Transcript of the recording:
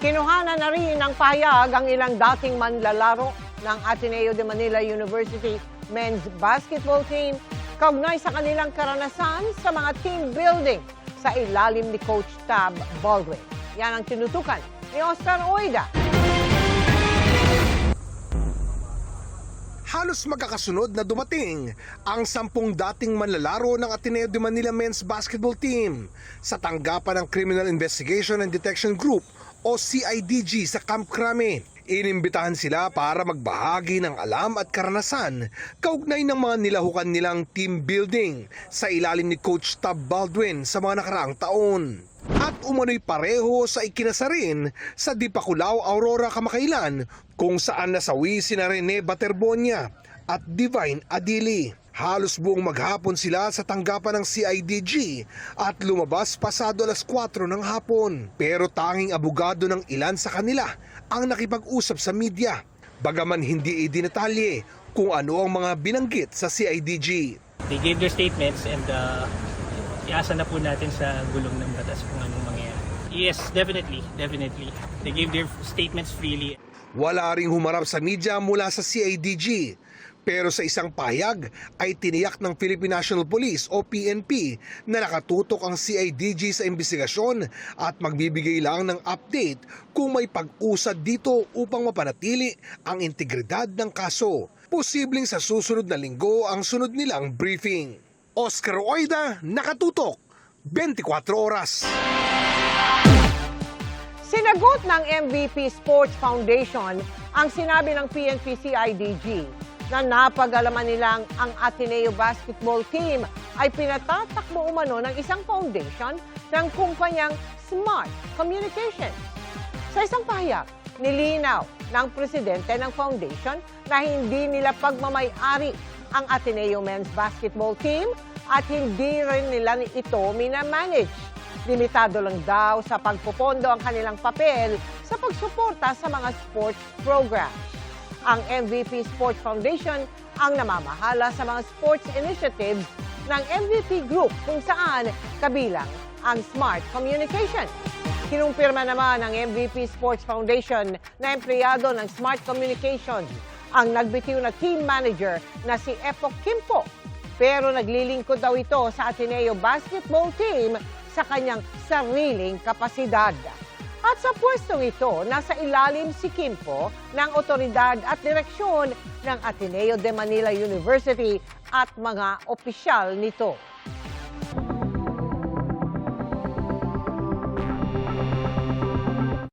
Kinuhanan na rin ng pahayag ang ilang dating manlalaro ng Ateneo de Manila University men's basketball team kaugnay sa kanilang karanasan sa mga team building sa ilalim ni Coach Tab Baldwin. Yan ang tinutukan ni Oscar Oida. Halos magkakasunod na dumating ang 10 dating manlalaro ng Ateneo de Manila men's basketball team sa tanggapan ng Criminal Investigation and Detection Group o CIDG sa Camp Crame. Inimbitahan sila para magbahagi ng alam at karanasan kaugnay ng mga nilahukan nilang team building sa ilalim ni Coach Tab Baldwin sa mga nakaraang taon. At umano'y pareho sa ikinasarin sa Dipakulaw, Aurora, Kamakailan kung saan nasawi sina Rene Baterbonia at Divine Adili. Halos buong maghapon sila sa tanggapan ng CIDG at lumabas pasado alas 4 ng hapon. Pero tanging abogado ng ilan sa kanila ang nakipag-usap sa media. Bagaman hindi idinatalye kung ano ang mga binanggit sa CIDG. They gave their statements and iasa na po natin sa gulong ng batas kung anong mangyayari. Yes, definitely. They gave their statements freely. Wala ring humarap sa media mula sa CIDG. Pero sa isang pahayag ay tiniyak ng Philippine National Police o PNP na nakatutok ang CIDG sa investigasyon at magbibigay lang ng update kung may pag-usad dito upang mapanatili ang integridad ng kaso. Posibleng sa susunod na linggo ang sunod nilang briefing. Oscar Oida, nakatutok, 24 oras. Sinagot ng MVP Sports Foundation ang sinabi ng PNP CIDG na napag-alaman nilang ang Ateneo basketball team ay pinatatakbo umano ng isang foundation ng kumpanyang Smart Communications. Sa isang pahayag, nilinaw ng presidente ng foundation na hindi nila pagmamay-ari ang Ateneo men's basketball team at hindi rin nila ito minamanage. Limitado lang daw sa pagpupondo ang kanilang papel sa pagsuporta sa mga sports programs. Ang MVP Sports Foundation ang namamahala sa mga sports initiatives ng MVP Group kung saan kabilang ang Smart Communication. Kinumpirma naman ng MVP Sports Foundation na empleyado ng Smart Communications ang nagbitiw na team manager na si Epok Kimpo. Pero naglilingkod daw ito sa Ateneo basketball team sa kanyang sariling kapasidad. At sa pwestong ito, nasa ilalim si Kimpo ng otoridad at direksyon ng Ateneo de Manila University at mga opisyal nito.